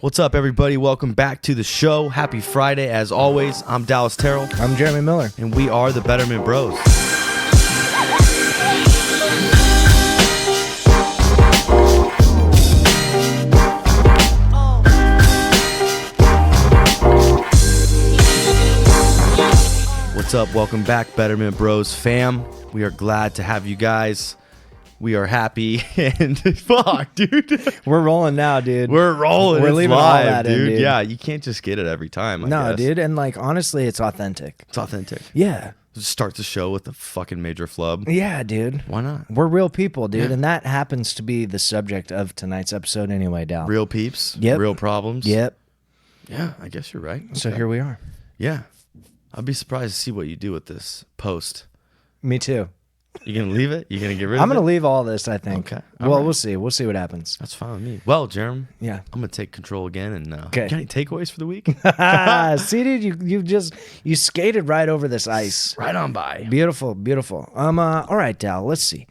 What's up, everybody? Welcome back to the show. Happy Friday, as always. I'm Dallas Terrell. I'm Jeremy Miller. And we are the Betterment Bros. What's up? Welcome back, Betterment Bros fam. We are glad to have you guys. We are happy and fuck, dude. We're rolling now, dude. We're rolling. We're it's leaving live, all that dude. in, dude. Yeah, you can't just get it every time. I guess. Dude. And like, honestly, it's authentic. It's authentic. Yeah. Just start the show with a fucking major flub. Yeah, dude. Why not? We're real people, dude. Yeah. And that happens to be the subject of tonight's episode anyway, Dal. Real peeps. Yep. Real problems. Yep. Yeah, I guess you're right. So Okay. here we are. Yeah. I'd be surprised to see what you do with this post. Me too. You gonna leave it? You gonna get rid of it? I'm going to leave all this, I think. Okay. Well, All right. we'll see. We'll see what happens. That's fine with me. Well, Jerem, Yeah. I'm gonna take control again and Okay. got any takeaways for the week? See, dude, you skated right over this ice. Right on by. Beautiful, beautiful. All right, Dal, let's see.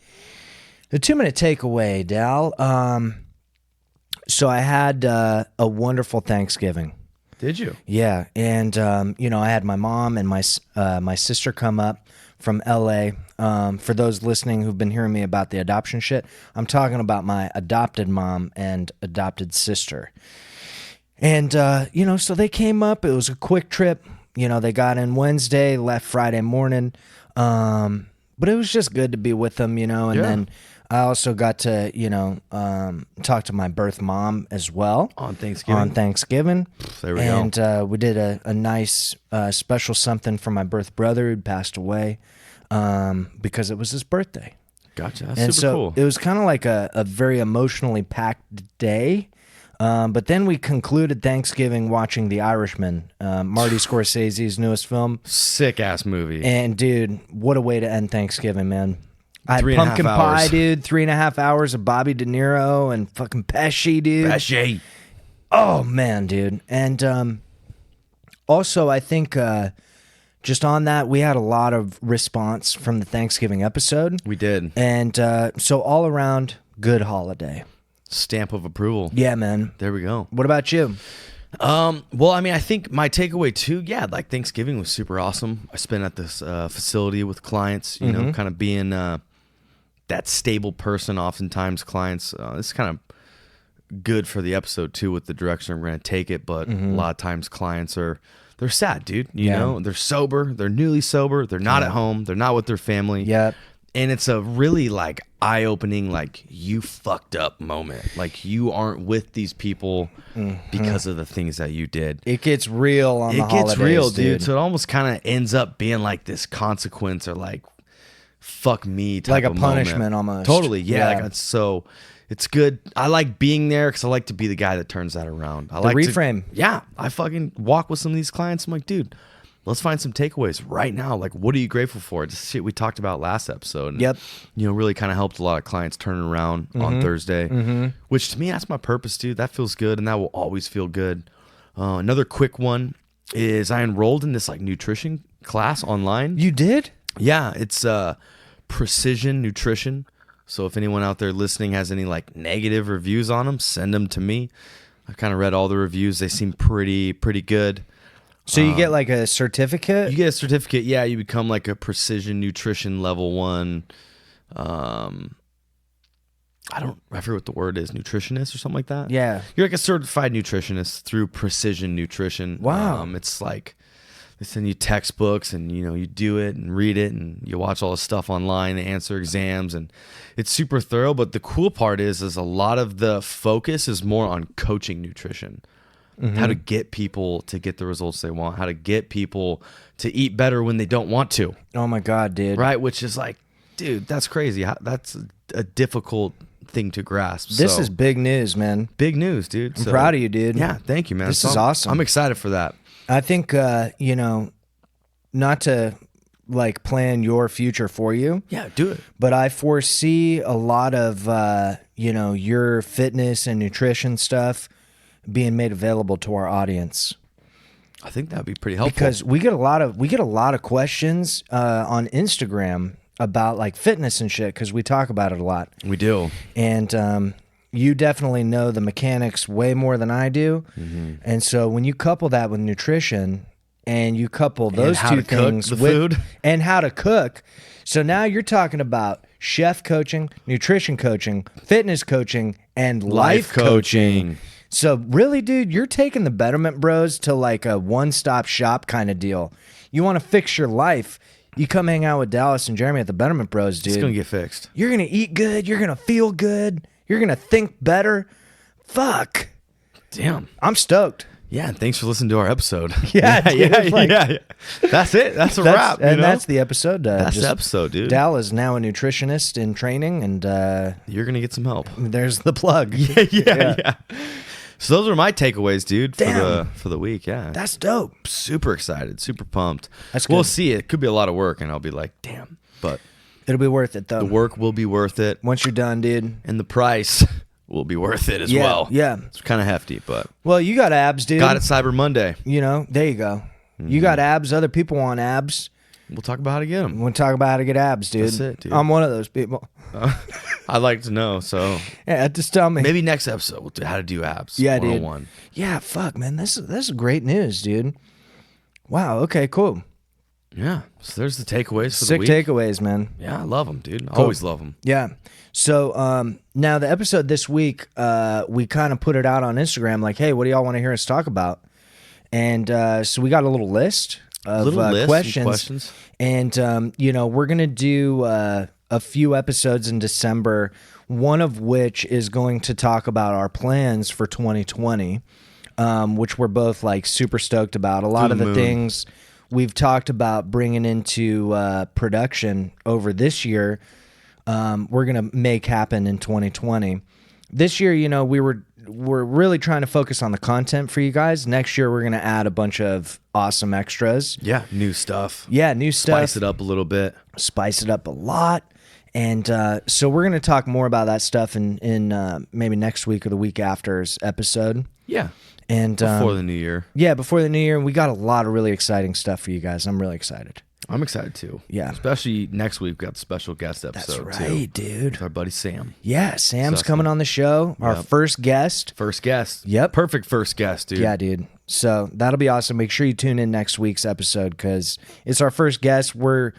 The 2-minute takeaway, Dal. So I had a wonderful Thanksgiving. Did you? Yeah, and I had my mom and my sister come up from LA. For those listening who've been hearing me about the adoption shit, I'm talking about my adopted mom and adopted sister. And so they came up. It was a quick trip. They got in Wednesday, left Friday morning. But it was just good to be with them, and then I also got to, talk to my birth mom as well. On Thanksgiving? There we go. And we did a nice special something for my birth brother who'd passed away because it was his birthday. Gotcha. That's And super so cool. it was kind of like a very emotionally packed day. But then we concluded Thanksgiving watching The Irishman, Marty Scorsese's newest film. Sick ass movie. And dude, what a way to end Thanksgiving, man. I had 3.5 pumpkin pie, hours. dude. 3.5 hours of Bobby De Niro and fucking Pesci, dude. Pesci. Oh man, dude. And also, I think just on that, we had a lot of response from the Thanksgiving episode. We did. And so all around, good holiday. Stamp of approval. Yeah, man. There we go. What about you? Well, I mean, I think my takeaway too, like Thanksgiving was super awesome. I spent at this facility with clients, you know, kind of being that stable person. Oftentimes clients, this is kind of good for the episode too with the direction we're going to take it. But a lot of times clients they're sad, dude. You know, they're sober, they're newly sober, they're not at home, they're not with their family. Yep. And it's a really like eye-opening, like you fucked up moment. Like you aren't with these people because of the things that you did. It gets real on the holidays, It gets real, dude. So it almost kind of ends up being like this consequence or like fuck me type Like a of punishment moment. almost. Totally, yeah. Yeah. Like, so it's good. I like being there because I like to be the guy that turns that around. I like reframe. I fucking walk with some of these clients. I'm like, dude, let's find some takeaways right now. Like, what are you grateful for? Just shit we talked about last episode. And, Yep. Really kind of helped a lot of clients turn it around on Thursday, which to me, that's my purpose, dude. That feels good, and that will always feel good. Another quick one is I enrolled in this like nutrition class online. You did? Yeah, it's precision nutrition. So if anyone out there listening has any like negative reviews on them, send them to me. I kind of read all the reviews. They seem pretty good. So you get like a certificate? You get a certificate. Yeah, you become like a precision nutrition level 1. I forget what the word is, nutritionist or something like that. Yeah. You're like a certified nutritionist through precision nutrition. Wow. It's like they send you textbooks and you do it and read it and you watch all the stuff online and answer exams and it's super thorough. But the cool part is a lot of the focus is more on coaching nutrition. How to get people to get the results they want, how to get people to eat better when they don't want to. Oh my God, dude. Right? Which is like, dude, that's crazy. That's a difficult thing to grasp. This is big news, man. big news, dude. I'm proud of you, dude. Yeah, thank you, man. This is awesome. I'm excited for that. I think, not to like plan your future for you. Yeah, do it. But I foresee a lot of, your fitness and nutrition stuff being made available to our audience. I think that'd be pretty helpful. Because we get a lot of questions on Instagram about like fitness and shit because we talk about it a lot. We do. And you definitely know the mechanics way more than I do. And so when you couple that with nutrition and you couple those two things with food and how to cook, so now you're talking about chef coaching, nutrition coaching, fitness coaching, and life coaching. So really, dude, you're taking the Betterment Bros to like a one-stop shop kind of deal. You want to fix your life, you come hang out with Dallas and Jeremy at the Betterment Bros, dude. It's going to get fixed. You're going to eat good. You're going to feel good. You're going to think better. Fuck. Damn. I'm stoked. Yeah, and thanks for listening to our episode. Yeah, dude, yeah. That's it. That's a wrap. And that's the episode. That's the episode, dude. Dal is now a nutritionist in training, and you're going to get some help. There's the plug. Yeah. So those are my takeaways, dude, Damn. for the week. Yeah. That's dope. Super excited. Super pumped. That's good. We'll see. It could be a lot of work, and I'll be like, damn. But It'll be worth it, though. the work will be worth it. Once you're done, dude. And the price will be worth it as well. Yeah. It's kind of hefty, but. Well, you got abs, dude. Got it Cyber Monday. You know, there you go. You got abs. Other people want abs. We'll talk about how to get them. We'll talk about how to get abs, dude. That's it, dude. I'm one of those people. I'd like to know, so. Yeah, just tell me. Maybe next episode we'll do how to do abs. Yeah, dude. 101. Yeah, fuck, man. This is great news, dude. Wow, okay, cool. Yeah. So there's the takeaways for Sick the week. takeaways, man. Yeah, I love them, dude. I always love them. Yeah. So now the episode this week, we kind of put it out on Instagram like, hey, what do y'all want to hear us talk about? And so we got a little list of questions. And, we're going to do a few episodes in December, one of which is going to talk about our plans for 2020, which we're both like super stoked about. A lot of the things we've talked about bringing into production over this year, we're going to make happen in 2020. This year, we're really trying to focus on the content for you guys. Next year, we're going to add a bunch of awesome extras. Yeah, new stuff. Yeah, new stuff. Spice it up a little bit. Spice it up a lot. And so we're going to talk more about that stuff in maybe next week or the week after's episode. Yeah. And before the new year. Yeah, before the new year. We got a lot of really exciting stuff for you guys. I'm really excited. I'm excited too. Yeah. Especially next week, we've got the special guest episode. That's right, dude. With our buddy Sam. Yeah, Sam's coming on the show. Our first guest. First guest. Yep. Perfect first guest, dude. Yeah, dude. So that'll be awesome. Make sure you tune in next week's episode because it's our first guest. We're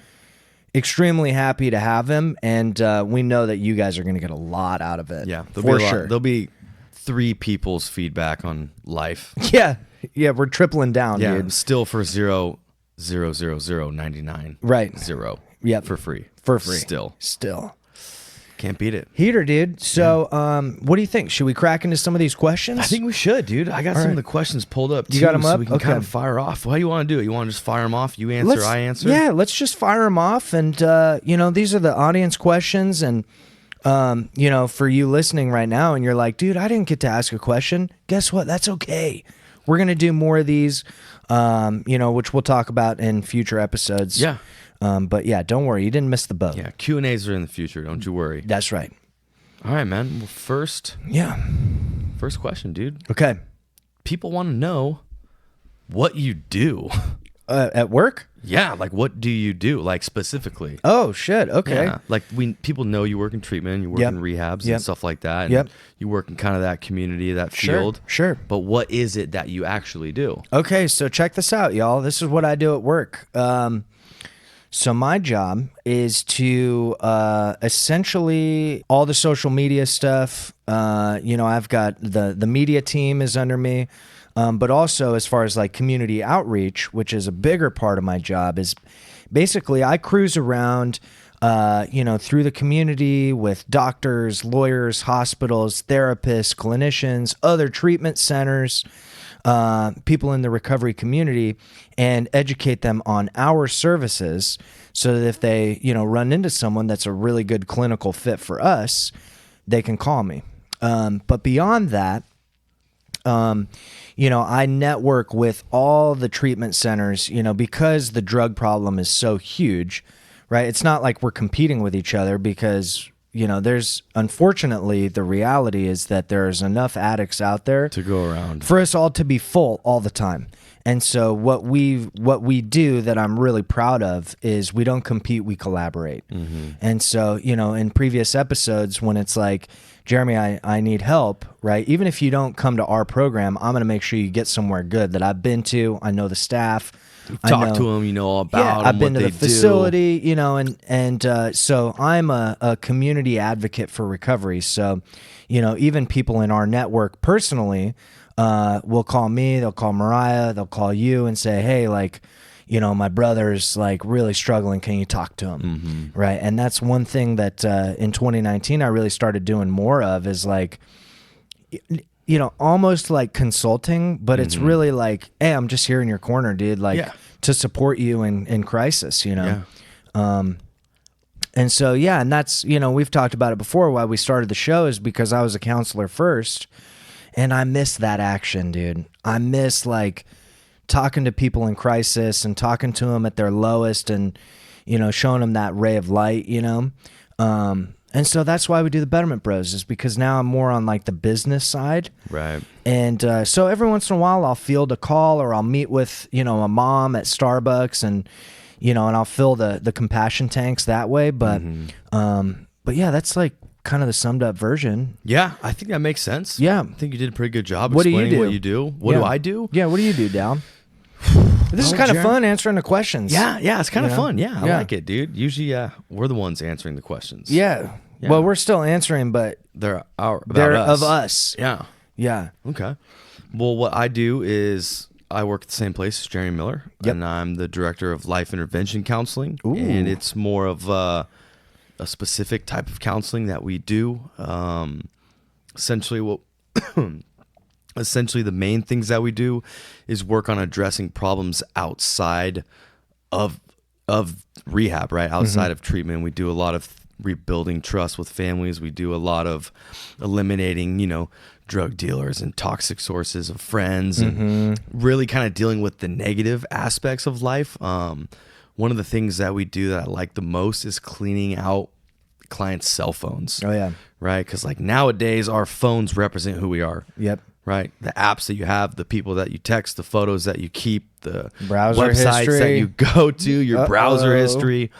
extremely happy to have him, and we know that you guys are going to get a lot out of it. Yeah, for sure. There'll be 3 people's feedback on life. Yeah, we're tripling down, dude. Still for 0.00099. Right. 0. Yep. For free. Still. Can't beat it. Heater, dude. So, what do you think? Should we crack into some of these questions? I think we should, dude. I got some of the questions pulled up, too. You got them up? So we can kind of fire off. How do you want to do it? You want to just fire them off? You answer, I answer? Yeah, let's just fire them off. And, these are the audience questions. And, for you listening right now and you're like, dude, I didn't get to ask a question. Guess what? That's okay. We're going to do more of these, which we'll talk about in future episodes. Yeah. But yeah, don't worry. You didn't miss the boat. Yeah, Q&As are in the future. Don't you worry. That's right. All right, man. Well, first question, dude. Okay. People want to know what you do. At work? Yeah, like what do you do, like specifically? Oh, shit. Okay. Yeah, like people know you work in treatment, you work in rehabs and stuff like that. And you work in kind of that community, that field. Sure. But what is it that you actually do? Okay, so check this out, y'all. This is what I do at work. So my job is to essentially all the social media stuff. I've got the media team is under me, but also as far as like community outreach, which is a bigger part of my job, is basically I cruise around, through the community with doctors, lawyers, hospitals, therapists, clinicians, other treatment centers, people in the recovery community, and educate them on our services so that if they, run into someone that's a really good clinical fit for us, they can call me. But beyond that, I network with all the treatment centers, because the drug problem is so huge, right? It's not like we're competing with each other because there's unfortunately the reality is that there's enough addicts out there to go around for us all to be full all the time. And so what we do that I'm really proud of is we don't compete, we collaborate. Mm-hmm. And so, in previous episodes when it's like, Jeremy, I need help, right? Even if you don't come to our program, I'm going to make sure you get somewhere good that I've been to. I know the staff. Talk to them, you know all about them, I've been what to they the facility, you know, and so I'm a community advocate for recovery. So, you know, even people in our network personally will call me, they'll call Mariah, they'll call you and say, hey, like, you know, my brother's like really struggling. Can you talk to him? Mm-hmm. Right. And that's one thing that in 2019 I really started doing more of is like, you know, almost like consulting, but it's really like, hey, I'm just here in your corner, dude, like to support you in crisis, you know? And so, yeah, and that's, you know, we've talked about it before. Why we started the show is because I was a counselor first, and I miss that action, dude. I miss like talking to people in crisis and talking to them at their lowest and, you know, showing them that ray of light, you know? And so that's why we do the Betterment Bros, is because now I'm more on like the business side. Right. And so every once in a while I'll field a call or I'll meet with, you know, a mom at Starbucks and, you know, and I'll fill the compassion tanks that way. But yeah, that's like kind of the summed up version. Yeah, I think that makes sense. Yeah. I think you did a pretty good job What do you explaining do? what you do. What do I do? Yeah, what do you do, Dal? This is kind of fun answering the questions. Yeah, it's kind of You know? fun. Yeah, I Yeah. like it, dude. Usually we're the ones answering the questions. Yeah. Well, we're still answering, but They're about they're us. of us. Yeah. Yeah. Okay. Well, what I do is I work at the same place as Jeremy Miller, and I'm the director of life intervention counseling. Ooh. And it's more of a specific type of counseling that we do. Essentially, the main things that we do is work on addressing problems outside of rehab, right? Outside of treatment. We do a lot of rebuilding trust with families. We do a lot of eliminating, you know, drug dealers and toxic sources of friends, and really kind of dealing with the negative aspects of life. One of the things that we do that I like the most is cleaning out clients' cell phones. Oh, yeah. Right? Because like nowadays, our phones represent who we are. Yep. Right? The apps that you have, the people that you text, the photos that you keep, the Browser websites history. that you go to, your browser history.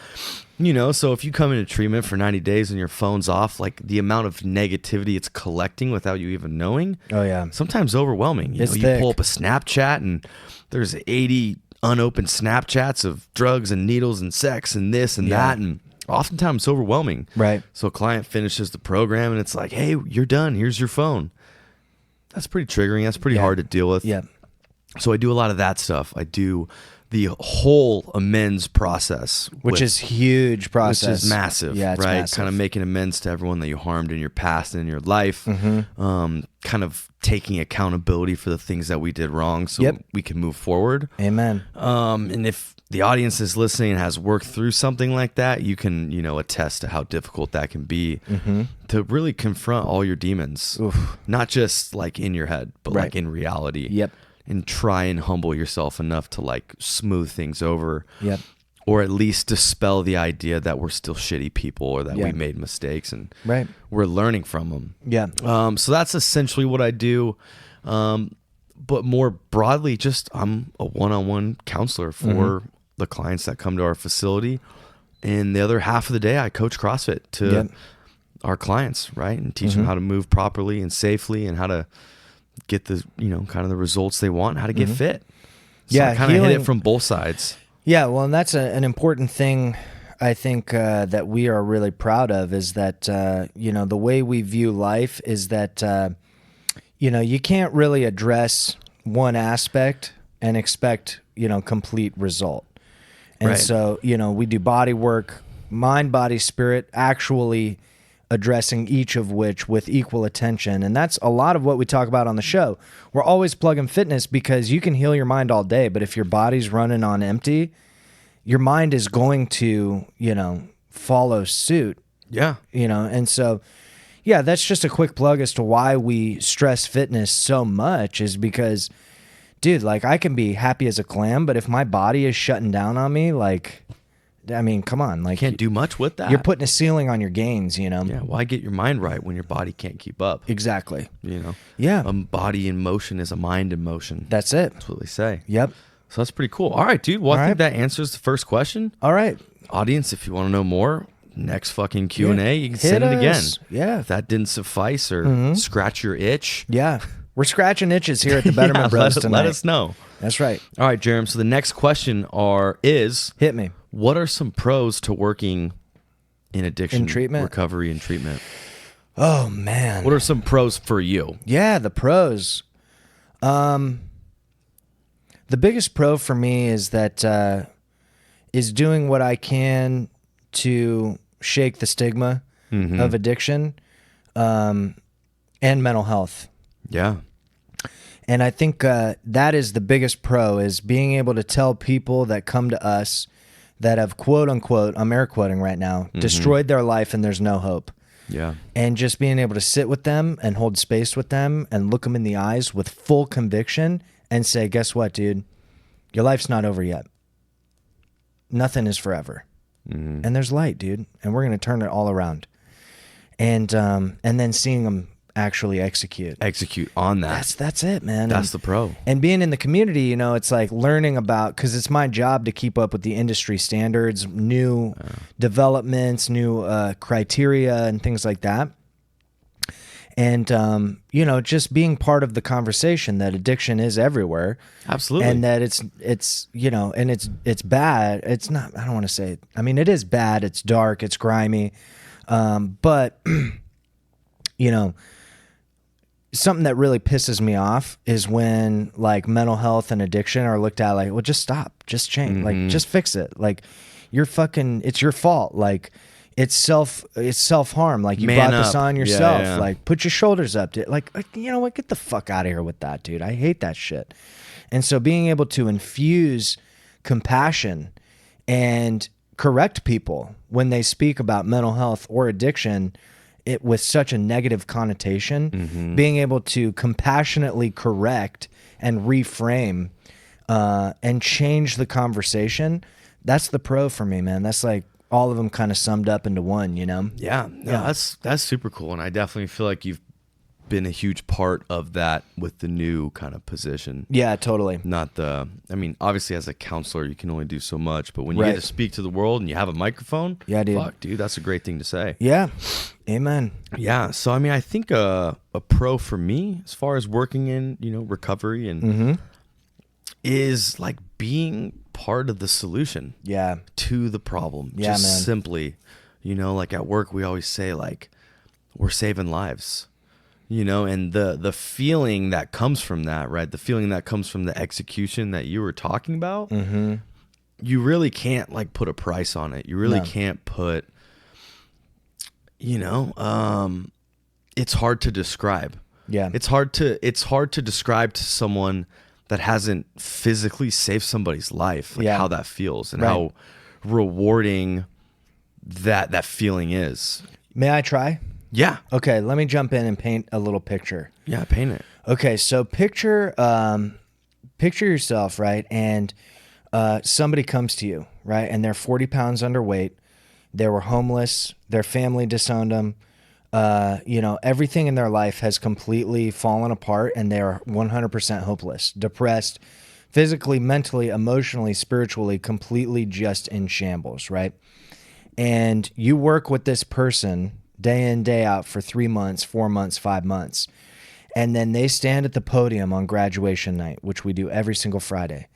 You know, so if you come into treatment for 90 days and your phone's off, like the amount of negativity it's collecting without you even knowing. Oh, yeah. Sometimes overwhelming. You thick. pull up a Snapchat and there's 80 unopened Snapchats of drugs and needles and sex and this and that. And oftentimes it's overwhelming. Right. So a client finishes the program and it's like, hey, you're done. Here's your phone. That's pretty triggering. That's pretty hard to deal with. Yeah. So I do a lot of that stuff. I do the whole amends process, Which is huge process. which is massive, Yeah, it's right? massive. Kind of making amends to everyone that you harmed in your past and in your life. Kind of taking accountability for the things that we did wrong, so we can move forward. Amen. And if the audience is listening and has worked through something like that, you can, you know, attest to how difficult that can be to really confront all your demons, not just like in your head, but like in reality. Yep. And try and humble yourself enough to like smooth things over. Yep. Or at least dispel the idea that we're still shitty people or that we made mistakes and we're learning from them. Yeah. So that's essentially what I do. But more broadly, just I'm a one-on-one counselor for the clients that come to our facility. And the other half of the day, I coach CrossFit to our clients, right? And teach them how to move properly and safely and how to get the, you know, kind of the results they want, how to get fit. So I kind of hit it from both sides. Yeah, well, and that's an important thing I think that we are really proud of is that, you know, the way we view life is that, you know, you can't really address one aspect and expect, you know, complete result. And so, you know, we do body work, mind, body, spirit, actually addressing each of which with equal attention. And that's a lot of what we talk about on the show. We're always plugging fitness because you can heal your mind all day, but if your body's running on empty, your mind is going to, you know, follow suit. Yeah. You know, and so, yeah, that's just a quick plug as to why we stress fitness so much is because, dude, like I can be happy as a clam, but if my body is shutting down on me, like, I mean, come on, like Can't do much with that. you're putting a ceiling on your gains, you know? Yeah, why get your mind right when your body can't keep up? Exactly. You know? Yeah. A body in motion is a mind in motion. That's it. That's what they say. Yep. So that's pretty cool. All right, dude. Well, I All think right. that answers the first question. All right. Audience, if you want to know more, next fucking Q&A, you can Hit send it again. us. Yeah. If that didn't suffice or scratch your itch. Yeah. We're scratching itches here at the Betterment Bros tonight. Let us know. That's right. All right, Jerem. So the next question is hit me. What are some pros to working in addiction, in treatment, recovery, and treatment? Oh man. What are some pros for you? Yeah, the pros. The biggest pro for me is that is doing what I can to shake the stigma of addiction and mental health. Yeah. And I think that is the biggest pro, is being able to tell people that come to us that have, quote unquote, I'm air quoting right now, destroyed their life and there's no hope. Yeah. And just being able to sit with them and hold space with them and look them in the eyes with full conviction and say, guess what, dude? Your life's not over yet. Nothing is forever. And there's light, dude. And we're going to turn it all around. And then seeing them actually execute on that. That's it, man. That's the pro. And being in the community, you know, it's like learning about, because it's my job to keep up with the industry standards, new developments, new criteria and things like that. And you know, just being part of the conversation that addiction is everywhere. Absolutely. And that it's you know, and it's bad. It's not, I don't want to say, I mean, it is bad, it's dark, it's grimy. But you know, something that really pisses me off is when like mental health and addiction are looked at like, well, just stop, just change, like just fix it. Like it's your fault. Like it's self-harm. Like you brought this on yourself. Yeah. Like put your shoulders up. Like, you know what, get the fuck out of here with that, dude. I hate that shit. And so being able to infuse compassion and correct people when they speak about mental health or addiction, it with such a negative connotation, being able to compassionately correct and reframe and change the conversation, that's the pro for me, man. That's like all of them kind of summed up into one, you know? Yeah. That's super cool. And I definitely feel like you've been a huge part of that with the new kind of position. Yeah, totally. I mean, obviously as a counselor, you can only do so much, but when you get to speak to the world and you have a microphone, yeah, dude. Fuck, dude, that's a great thing to say. Yeah. Amen. Yeah. So, I mean, I think a pro for me, as far as working in, you know, recovery and is like being part of the solution to the problem. Yeah, Just man. simply, you know, like at work, we always say like, we're saving lives. You know, and the feeling that comes from that, right? The feeling that comes from the execution that you were talking about, you really can't like put a price on it. You really can't put, you know, it's hard to describe. Yeah. It's hard to describe to someone that hasn't physically saved somebody's life, like how that feels and how rewarding that feeling is. May I try? Yeah. Okay, let me jump in and paint a little picture. Yeah, paint it. Okay, so picture yourself, right? And somebody comes to you, right? And they're 40 pounds underweight. They were homeless. Their family disowned them. You know, everything in their life has completely fallen apart, and they are 100% hopeless, depressed, physically, mentally, emotionally, spiritually, completely just in shambles, right? And you work with this person day in, day out for 3 months, 4 months, 5 months. And then they stand at the podium on graduation night, which we do every single Friday,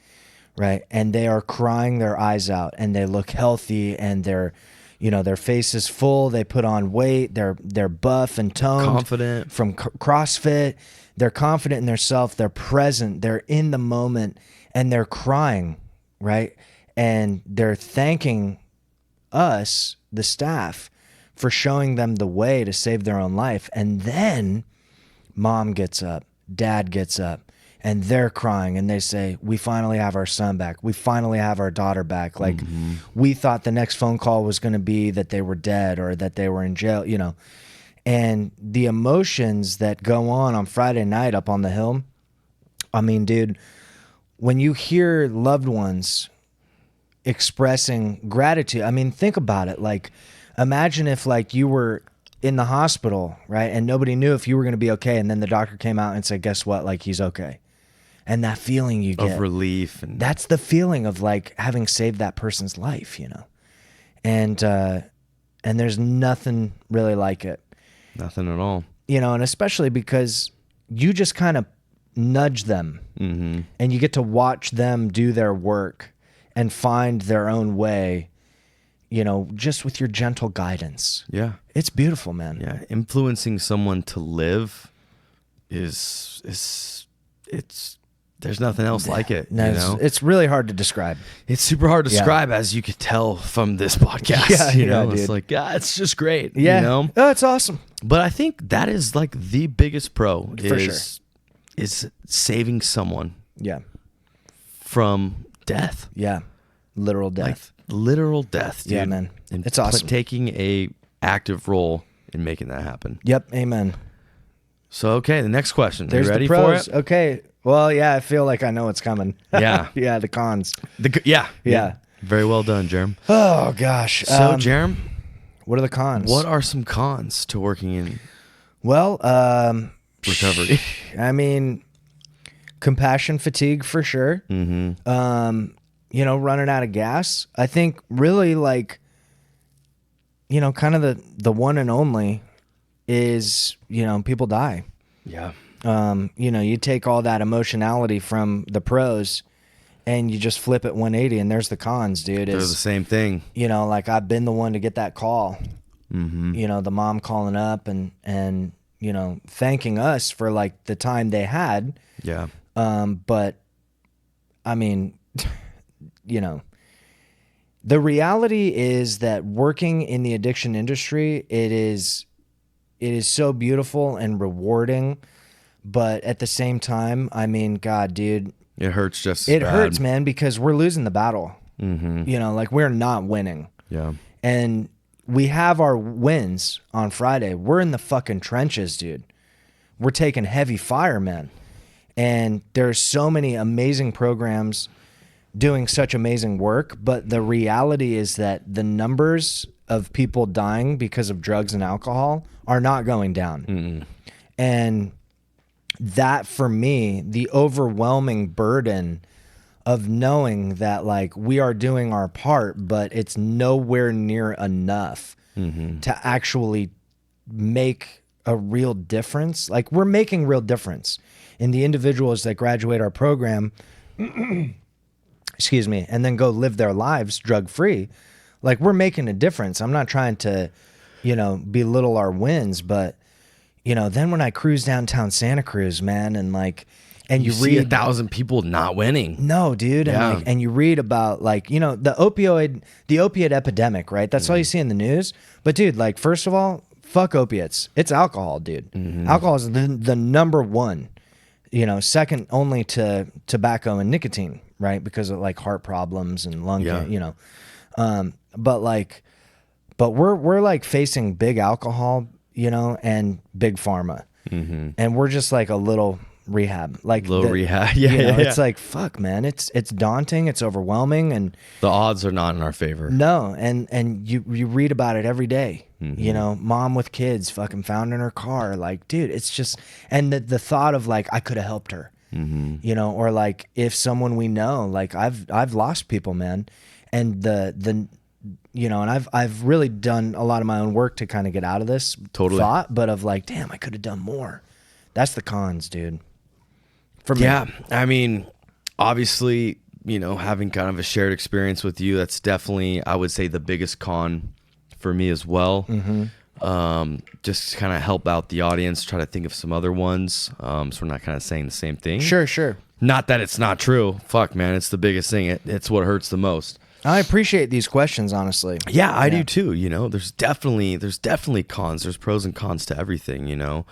right? And they are crying their eyes out, and they look healthy, and they're, you know, their face is full. They put on weight. They're buff and toned. Confident. From CrossFit. They're confident in their self. They're present. They're in the moment, and they're crying, right? And they're thanking us, the staff, for showing them the way to save their own life. And then mom gets up, dad gets up, and they're crying, and they say, we finally have our son back. We finally have our daughter back. Like, we thought the next phone call was going to be that they were dead or that they were in jail, you know. And the emotions that go on Friday night up on the hill, I mean, dude, when you hear loved ones expressing gratitude, I mean, think about it. Like, imagine if like you were in the hospital, right? And nobody knew if you were going to be okay. And then the doctor came out and said, guess what? Like, he's okay. And that feeling you get of relief. And that's the feeling of like having saved that person's life, you know? And and there's nothing really like it. Nothing at all. You know, and especially because you just kind of nudge them and you get to watch them do their work and find their own way, you know, just with your gentle guidance. Yeah. It's beautiful, man. Yeah. Influencing someone to live is there's nothing else like it. No, you know? it's really hard to describe. It's super hard to describe, as you could tell from this podcast. You know, dude. it's like, it's just great. Yeah. You know? Oh, it's awesome. But I think that is like the biggest pro is saving someone from death. Yeah. Literal death. Like literal death, dude. Yeah, man. And it's awesome. Taking a active role in making that happen. Yep. Amen. So, okay, the next question. There's you ready the pros. for it? Okay. Well, yeah, I feel like I know what's coming. Yeah. Yeah, the cons. Yeah. Very well done, Jerem. Oh, gosh. So, Jerem, what are the cons? what are some cons to working in Well, recovery? I mean, compassion fatigue for sure. You know, running out of gas. I think really like, you know, kind of the one and only is, you know, people die. Yeah. You know, you take all that emotionality from the pros and you just flip it 180 and there's the cons, dude. They're the same thing. You know, like I've been the one to get that call, you know, the mom calling up and, you know, thanking us for like the time they had. Yeah. But I mean, you know, the reality is that working in the addiction industry, it is so beautiful and rewarding. But at the same time, I mean, God, dude, it hurts just as it bad. hurts, man, because we're losing the battle. You know, like we're not winning. Yeah. And we have our wins on Friday. We're in the fucking trenches, dude. We're taking heavy fire, man. And there's so many amazing programs doing such amazing work, but the reality is that the numbers of people dying because of drugs and alcohol are not going down. And that, for me, the overwhelming burden of knowing that like we are doing our part, but it's nowhere near enough to actually make a real difference. Like we're making real difference in the individuals that graduate our program, excuse me, and then go live their lives drug-free. Like we're making a difference. I'm not trying to, you know, belittle our wins, but you know, then when I cruise downtown Santa Cruz, man, and like, and you see read 1,000 people not winning. No, dude. Yeah. And, like, and you read about like, you know, the opiate epidemic, right? That's all you see in the news. But dude, like, first of all, fuck opiates. It's alcohol, dude. Alcohol is the number one, you know, second only to tobacco and nicotine, right? Because of like heart problems and lung cancer, you know. But we're like facing big alcohol, you know, and big pharma. And we're just like a little rehab, like rehab. It's like, fuck, man, it's daunting, it's overwhelming, and the odds are not in our favor. No, and you read about it every day. You know, mom with kids fucking found in her car, like, dude, it's just, and the thought of like I could have helped her, you know, or like if someone we know, like I've lost people, man, and the you know, and I've really done a lot of my own work to kind of get out of this thought, but of like, damn, I could have done more. That's the cons, dude. For me. Yeah, I mean, obviously, you know, having kind of a shared experience with you, that's definitely, I would say, the biggest con for me as well. Just to kind of help out the audience, try to think of some other ones, so we're not kind of saying the same thing. Sure. Not that it's not true. Fuck, man, it's the biggest thing. It's what hurts the most. I appreciate these questions, honestly. Yeah, I do too. You know, there's definitely cons. There's pros and cons to everything, you know.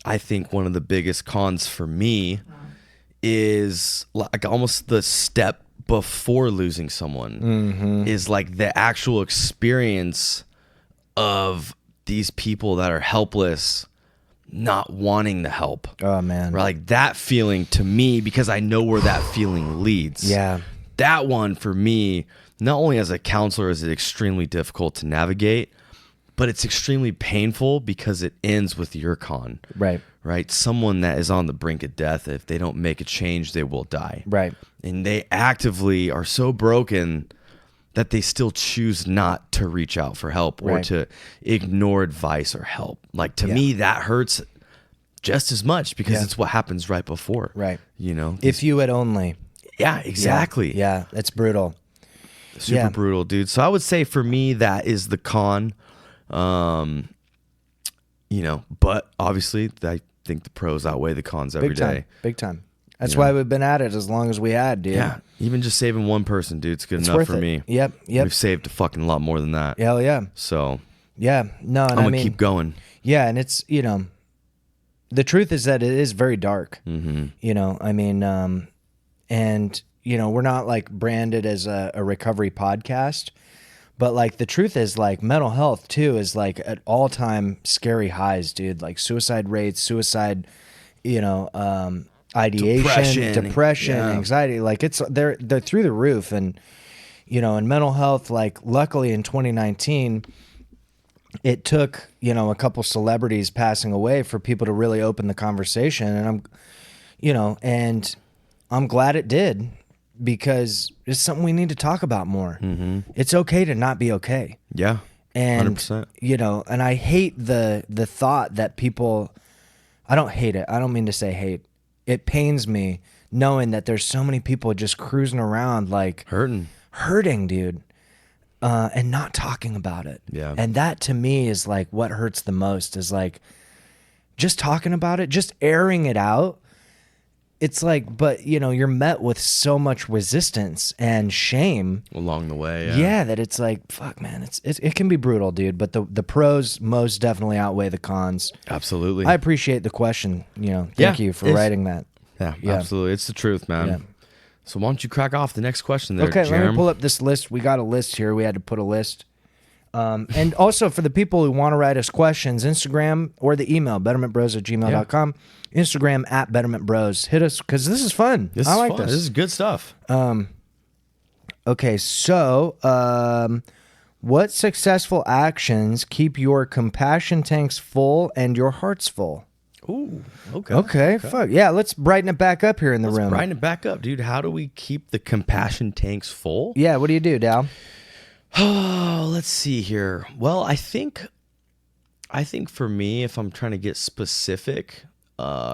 I think one of the biggest cons for me is like almost the step before losing someone is like the actual experience of these people that are helpless, not wanting the help. Oh, man. Like that feeling to me, because I know where that feeling leads. Yeah. That one for me, not only as a counselor is it extremely difficult to navigate, but it's extremely painful because it ends with your con. Right? Someone that is on the brink of death, if they don't make a change, they will die. Right. And they actively are so broken that they still choose not to reach out for help or to ignore advice or help. Like to me, that hurts just as much because it's what happens right before. Right. You know, if you had only. Yeah, exactly. Yeah, it's brutal. Super brutal, dude. So I would say for me, that is the con. You know, but obviously I think the pros outweigh the cons every day. Big time. That's why we've been at it as long as we had, dude. Yeah. Even just saving one person, dude, it's good enough for me. Yep. We've saved a fucking lot more than that. Hell yeah. So. Yeah. No, and I'm going to keep going. Yeah. And it's, you know, the truth is that it is very dark. Mm-hmm. You know, I mean, and, you know, we're not like branded as a recovery podcast, but like the truth is like mental health too is like at all time scary highs, dude. Like suicide rates, you know, ideation, depression, anxiety, like they're through the roof. And, you know, in mental health, like luckily in 2019, it took, you know, a couple celebrities passing away for people to really open the conversation. And I'm glad it did, because it's something we need to talk about more. Mm-hmm. It's okay to not be okay. Yeah. And 100%. You know, and I hate the thought that people, I don't hate it. I don't mean to say hate. It pains me knowing that there's so many people just cruising around like hurting, dude, and not talking about it. Yeah. And that to me is like what hurts the most, is like just talking about it, just airing it out. It's like, but you know, you're met with so much resistance and shame along the way. Yeah, that it's like, fuck, man, it can be brutal, dude. But the pros most definitely outweigh the cons. Absolutely. I appreciate the question. You know, thank you for writing that. Yeah, absolutely. It's the truth, man. Yeah. So why don't you crack off the next question there, Okay, Jerem? let me pull up this list. We got a list here. We had to put a list. And also for the people who want to write us questions, Instagram or the email, bettermentbros@gmail.com. Instagram @bettermentbros. Hit us, because this is fun. I like this. This is good stuff. Okay, so what successful actions keep your compassion tanks full and your hearts full? Ooh, okay. Fuck. Yeah, let's brighten it back up here in the room. Brighten it back up, dude. How do we keep the compassion tanks full? Yeah, what do you do, Dal? Oh, let's see here. Well, I think for me, if I'm trying to get specific,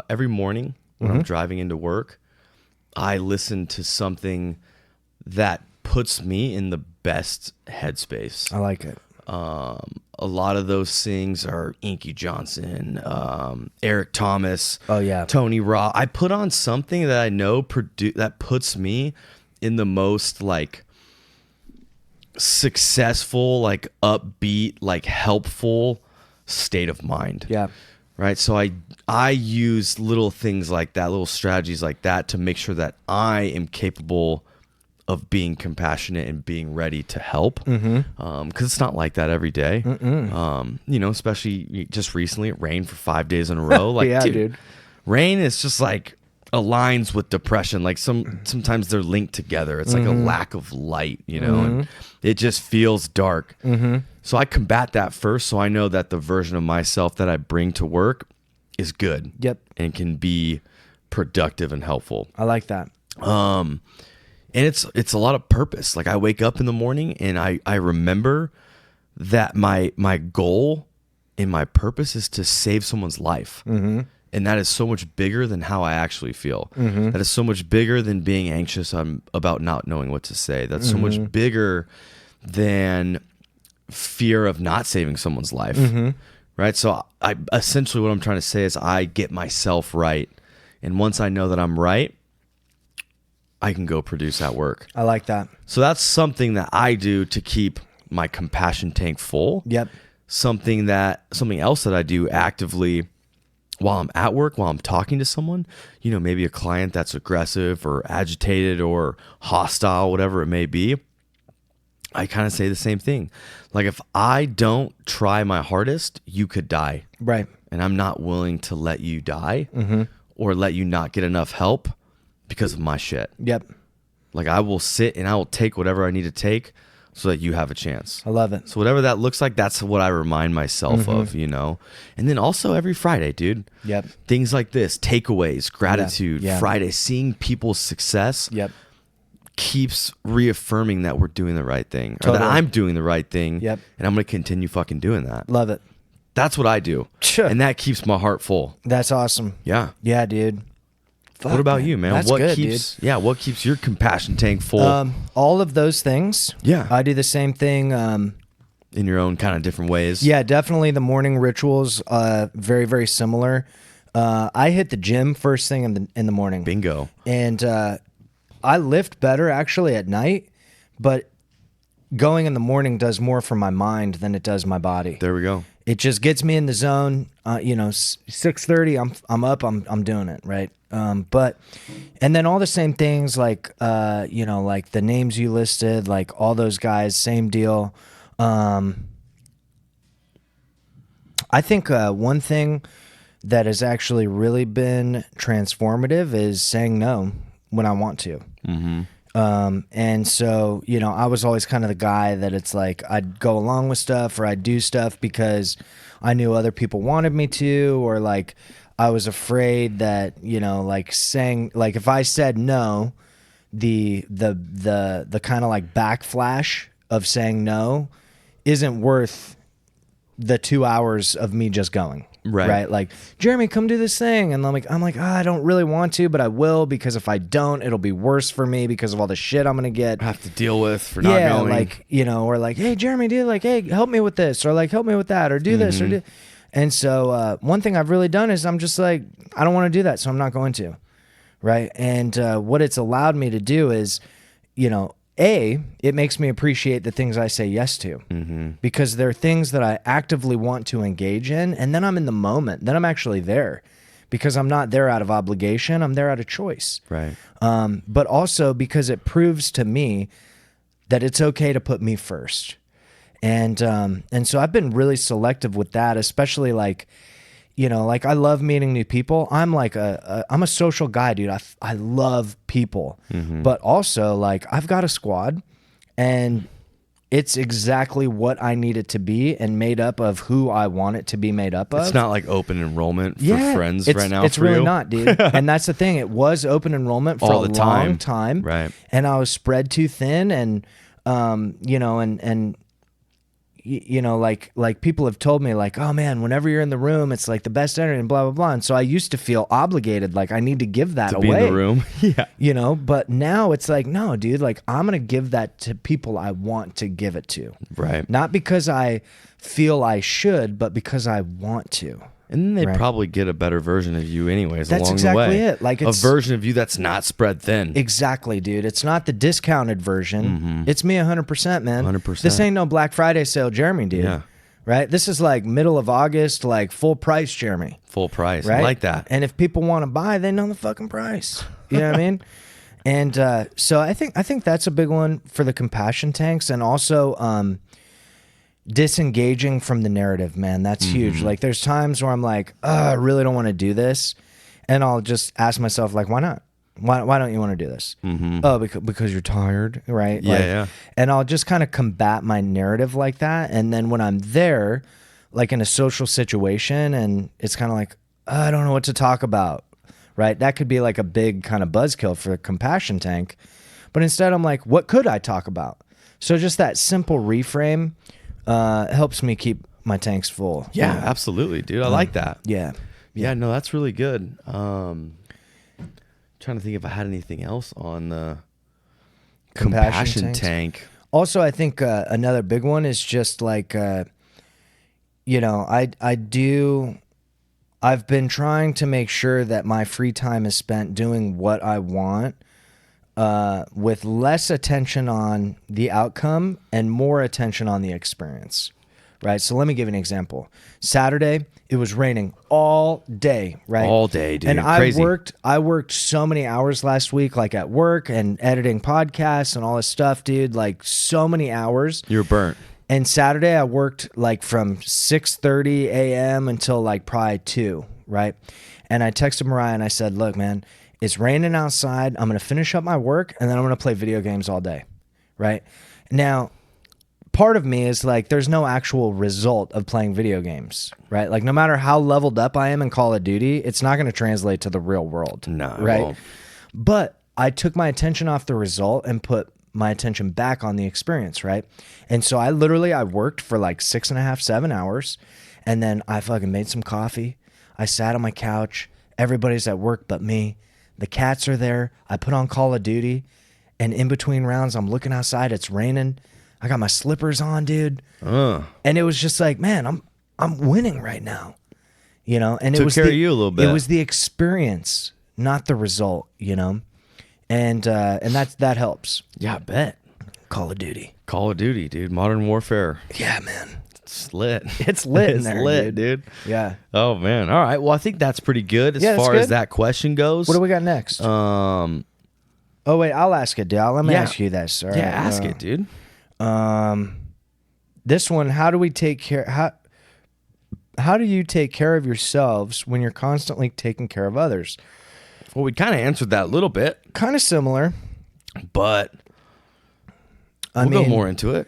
every morning when I'm driving into work, I listen to something that puts me in the best headspace. I like it. A lot of those things are Inky Johnson, Eric Thomas, Tony Raw. I put on something that I know that puts me in the most like successful, like upbeat, like helpful state of mind. Yeah. Right. So I use little things like that, little strategies like that to make sure that I am capable of being compassionate and being ready to help. Because it's not like that every day. You know, especially just recently, it rained for 5 days in a row. Like, yeah, dude. Rain is just like aligns with depression. Like sometimes they're linked together. It's like a lack of light, you know, and it just feels dark. So I combat that first, so I know that the version of myself that I bring to work is good. Yep. And can be productive and helpful. I like that. And it's a lot of purpose. Like I wake up in the morning and I remember that my goal and my purpose is to save someone's life. And that is so much bigger than how I actually feel. That is so much bigger than being anxious about not knowing what to say. That's so much bigger than fear of not saving someone's life. Right? So I essentially what I'm trying to say is I get myself right. And once I know that I'm right, I can go produce that work. I like that. So that's something that I do to keep my compassion tank full. Yep. Something else that I do actively while I'm at work, while I'm talking to someone, you know, maybe a client that's aggressive or agitated or hostile, whatever it may be. I kind of say the same thing. Like if I don't try my hardest, you could die. Right. And I'm not willing to let you die or let you not get enough help because of my shit. Yep. Like I will sit and I will take whatever I need to take so that you have a chance. I love it. So whatever that looks like, that's what I remind myself of, you know? And then also every Friday, dude. Yep. Things like this, takeaways, gratitude, Yeah. Friday, seeing people's success. Yep. keeps reaffirming that we're doing the right thing, or Totally. that I'm doing the right thing. Yep. And I'm going to continue fucking doing that. Love it. That's what I do. Sure. And that keeps my heart full. That's awesome. Yeah. Yeah, dude. Fuck, What about you, man? That's what good, keeps what keeps your compassion tank full? All of those things. Yeah. I do the same thing. In your own kind of different ways. Yeah, definitely the morning rituals, very, very similar. I hit the gym first thing in the morning. Bingo. And I lift better actually at night, but going in the morning does more for my mind than it does my body. There we go. It just gets me in the zone. 6:30, I'm up, I'm doing it, right? But and then all the same things like like the names you listed, like all those guys, same deal. I think one thing that has actually really been transformative is saying no when I want to. Mm-hmm. And so, I was always kind of the guy that it's like I'd go along with stuff or I'd do stuff because I knew other people wanted me to, or like I was afraid that, like saying, like if I said no, the kind of like backflash of saying no isn't worth the 2 hours of me just going. Right. Like, Jeremy, come do this thing. And I'm like, I don't really want to, but I will, because if I don't, it'll be worse for me because of all the shit I'm going to get. Have to deal with for not going. Like, or like, hey, Jeremy, dude, like, hey, help me with this, or like, help me with that, or do this, or do. And so one thing I've really done is I'm just like, I don't want to do that, so I'm not going to. Right. And what it's allowed me to do is, it makes me appreciate the things I say yes to, because they're things that I actively want to engage in. And then I'm in the moment. Then I'm actually there, because I'm not there out of obligation. I'm there out of choice. Right. But also because it proves to me that it's okay to put me first. And so I've been really selective with that, especially like, like I love meeting new people. I'm like I'm a social guy, dude. I love people, but also like I've got a squad, and it's exactly what I need it to be and made up of who I want it to be made up of. It's not like open enrollment for friends right now. It's really not, dude. And that's the thing. It was open enrollment for all a the long time. Right. And I was spread too thin, and like people have told me like, oh man, whenever you're in the room, it's like the best energy and blah, blah, blah. And so I used to feel obligated. Like I need to give that to away. Be in the room. Yeah. But now it's like, no, dude, like I'm going to give that to people I want to give it to. Right. Not because I feel I should, but because I want to. And then they probably get a better version of you anyways That's along exactly the way. it. Like it's a version of you that's not spread thin. Exactly, dude. It's not the discounted version. It's me 100%, man. 100%. This ain't no Black Friday sale, Jeremy, dude. Yeah. Right? This is like middle of August, like full price, Jeremy. Full price. Right? I like that. And if people want to buy, they know the fucking price. You know what I mean? And so I think that's a big one for the compassion tanks, and also disengaging from the narrative, man. That's huge. Like there's times where I'm like, I really don't want to do this, and I'll just ask myself like, why not? Why don't you want to do this? Oh, because you're tired, right? Yeah, like, yeah. And I'll just kind of combat my narrative like that, and then when I'm there, like in a social situation, and it's kind of like, I don't know what to talk about, right? That could be like a big kind of buzzkill for a compassion tank, but instead I'm like, what could I talk about? So just that simple reframe helps me keep my tanks full. Yeah, absolutely, dude. I like that. Yeah. Yeah, no, that's really good. Trying to think if I had anything else on the compassion tank. Also, I think another big one is just like, I've been trying to make sure that my free time is spent doing what I want, with less attention on the outcome and more attention on the experience, right? So let me give you an example. Saturday, it was raining all day, right? All day, dude. And Crazy. I worked so many hours last week, like at work and editing podcasts and all this stuff, dude, like so many hours. You're burnt. And Saturday I worked like from 6:30 a.m. until like probably 2, right? And I texted Mariah and I said, look, man, it's raining outside. I'm going to finish up my work and then I'm going to play video games all day, right? Now, part of me is like, there's no actual result of playing video games, right? Like no matter how leveled up I am in Call of Duty, it's not going to translate to the real world. No, right? it won't. But I took my attention off the result and put my attention back on the experience, right? And so I worked for like 6.5, 7 hours, and then I fucking made some coffee. I sat on my couch. Everybody's at work but me. The cats are there. I put on Call of Duty, and in between rounds, I'm looking outside. It's raining. I got my slippers on, dude. And it was just like, man, I'm winning right now, you know. And it Took was care of you a little bit. It was the experience, not the result, you know. And that helps. Yeah, I bet. Call of Duty, dude. Modern Warfare. yeah, man. It's lit. It's lit in It's there, lit, dude. Yeah. Oh man. All right. Well, I think that's pretty good as Yeah, that's far as good. that question goes. What do we got next? Oh wait, I'll ask it, Dal. Let me Yeah. ask you this. All Yeah, right. ask it, dude. This one, how do you take care of yourselves when you're constantly taking care of others? Well, we kind of answered that a little bit, Kind of similar. but I we'll mean, go more into it.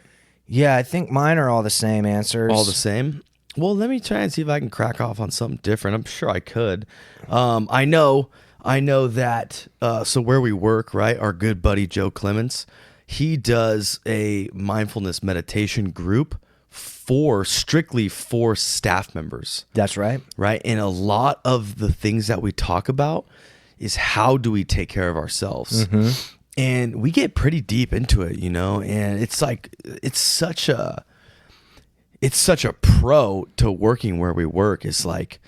Yeah, I think mine are all the same answers. All the same. Well, let me try and see if I can crack off on something different. I'm sure I could. I know that. So where we work, right? Our good buddy Joe Clements, he does a mindfulness meditation group strictly for staff members. That's right. Right. And a lot of the things that we talk about is how do we take care of ourselves? And we get pretty deep into it, you know, and it's like, it's such a pro to working where we work. It's like,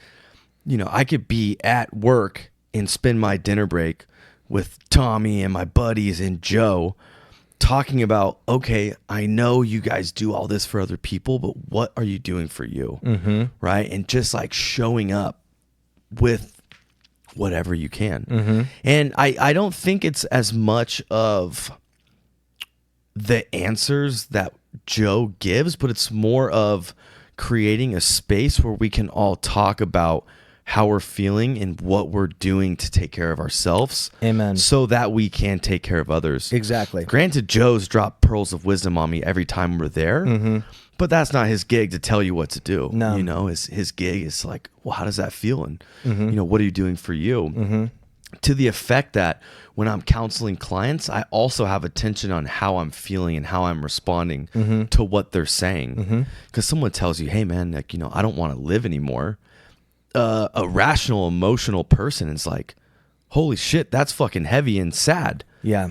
you know, I could be at work and spend my dinner break with Tommy and my buddies and Joe talking about, okay, I know you guys do all this for other people, but what are you doing for you? Right. And just like showing up with whatever you can. And I don't think it's as much of the answers that Joe gives, but it's more of creating a space where we can all talk about how we're feeling and what we're doing to take care of ourselves. Amen. So that we can take care of others. Exactly. Granted, Joe's dropped pearls of wisdom on me every time we're there, but that's not his gig to tell you what to do. No. You know, his gig is like, well, how does that feel? And, you know, what are you doing for you? To the effect that when I'm counseling clients, I also have attention on how I'm feeling and how I'm responding to what they're saying. Because someone tells you, hey, man, like, you know, I don't want to live anymore. A rational, emotional person is like, holy shit, that's fucking heavy and sad. Yeah.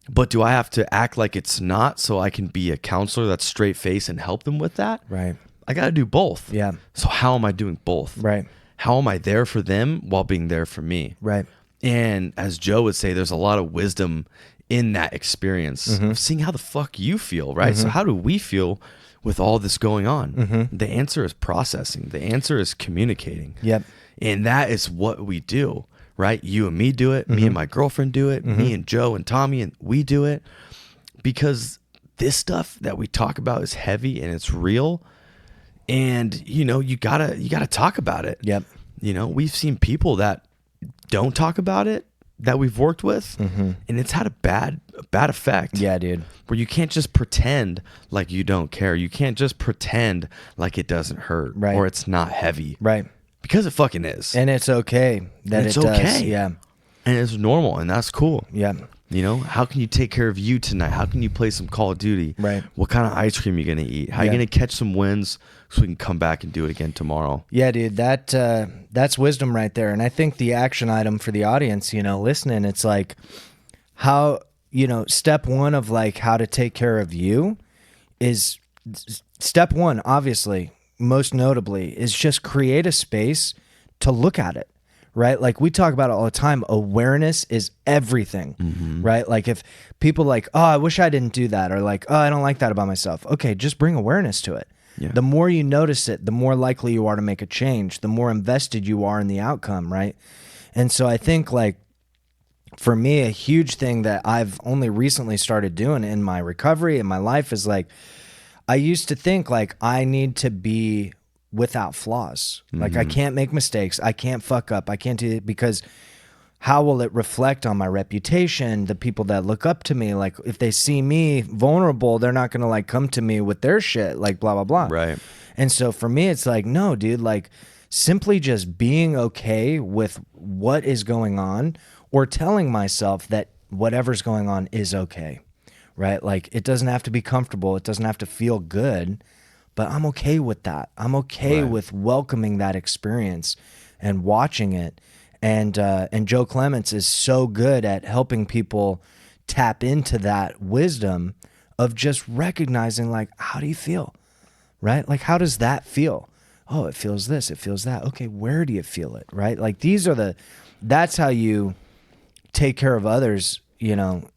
But do I have to act like it's not so I can be a counselor that's straight face and help them with that? Right. I got to do both. Yeah. So how am I doing both? Right. How am I there for them while being there for me? Right. And as Joe would say, there's a lot of wisdom in that experience of seeing how the fuck you feel, right? So how do we feel with all this going on? The answer is processing. The answer is communicating. Yep. And that is what we do, right? You and me do it. Me and my girlfriend do it. Me and Joe and Tommy, and we do it because this stuff that we talk about is heavy and it's real. And, you know, you gotta talk about it. Yep. You know, we've seen people that don't talk about it that we've worked with, and it's had a bad effect. Yeah, dude. Where you can't just pretend like you don't care. You can't just pretend like it doesn't hurt or it's not heavy. Right. Because it fucking is. And it's okay that it's it does. okay. Yeah. And it's normal, and that's cool. Yeah. You know, how can you take care of you tonight? How can you play some Call of Duty? Right. What kind of ice cream are you going to eat? How are you going to catch some wins so we can come back and do it again tomorrow? Yeah, dude, that's wisdom right there. And I think the action item for the audience, you know, listening, it's like how, you know, step one of like how to take care of you is step one, obviously, most notably, is just create a space to look at it. Right? Like we talk about it all the time. Awareness is everything, right? Like if people like, oh, I wish I didn't do that. Or like, oh, I don't like that about myself. Okay, just bring awareness to it. Yeah. The more you notice it, the more likely you are to make a change, the more invested you are in the outcome, right? And so I think like for me, a huge thing that I've only recently started doing in my recovery in my life is like, I used to think like I need to be without flaws. Like I can't make mistakes. I can't fuck up. I can't do it because how will it reflect on my reputation? The people that look up to me, like if they see me vulnerable, they're not going to like come to me with their shit, like blah, blah, blah. Right. And so for me, it's like, no, dude, like simply just being okay with what is going on or telling myself that whatever's going on is okay, right? Like, it doesn't have to be comfortable. It doesn't have to feel good, but I'm okay with that. I'm okay with welcoming that experience and watching it. And Joe Clements is so good at helping people tap into that wisdom of just recognizing, like, how do you feel, right? Like, how does that feel? Oh, it feels this, it feels that. Okay, where do you feel it, right? Like, that's how you take care of others, you know,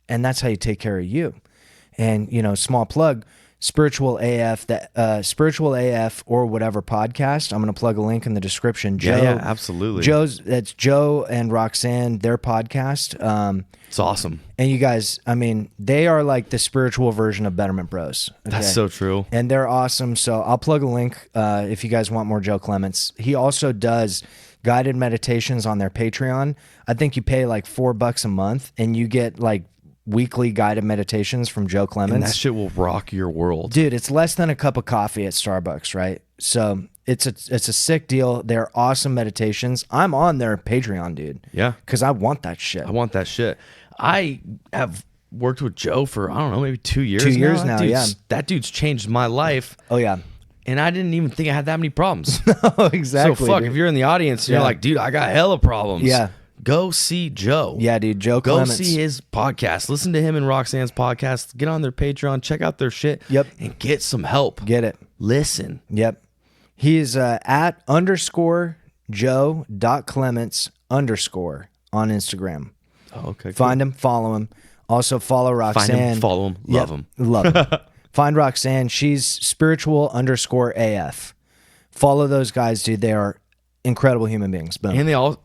and that's how you take care of you. And, you know, small plug, Spiritual AF, Spiritual AF or whatever podcast. I'm going to plug a link in the description. Yeah, absolutely. That's Joe and Roxanne, their podcast. It's awesome. And you guys, I mean, they are like the spiritual version of Betterment Bros. Okay? That's so true. And they're awesome. So I'll plug a link if you guys want more Joe Clements. He also does guided meditations on their Patreon. I think you pay like $4 a month and you get like weekly guided meditations from Joe Clements. And that shit will rock your world. Dude, it's less than a cup of coffee at Starbucks, right? So it's a sick deal. They're awesome meditations. I'm on their Patreon, dude. Yeah. Because I want that shit. I want that shit. I have worked with Joe for, I don't know, maybe 2 years 2 years now, yeah. That dude's changed my life. Oh, yeah. And I didn't even think I had that many problems. Oh, exactly. So fuck, dude. if you're in the audience and you're like, dude, I got hella problems. Yeah. Go see Joe. Yeah, dude. Joe Go Clements. see his podcast. Listen to him and Roxanne's podcast. Get on their Patreon. Check out their shit. Yep. And get some help. Get it. Listen. Yep. He's at _Joe.Clements_ on Instagram. Oh, okay. Find him, follow him. Also follow Roxanne. Find him, follow him, love him. Love him. Find Roxanne. She's spiritual _AF. Follow those guys, dude. They are incredible human beings. Boom. And they all,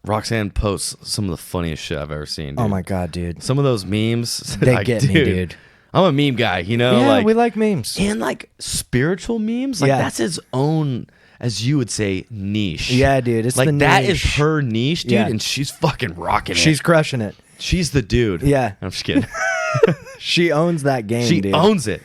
Roxanne posts some of the funniest shit I've ever seen. Dude. Oh my God, dude. Some of those memes. They like, get me, dude. I'm a meme guy, you know? Yeah, like, we like memes. And like spiritual memes. Like that's his own, as you would say, niche. Yeah, dude. It's like the that niche. is her niche, dude. Yeah. And she's fucking rocking it. She's crushing it. She's the dude. Yeah. I'm just kidding. She owns that game, She dude. owns it.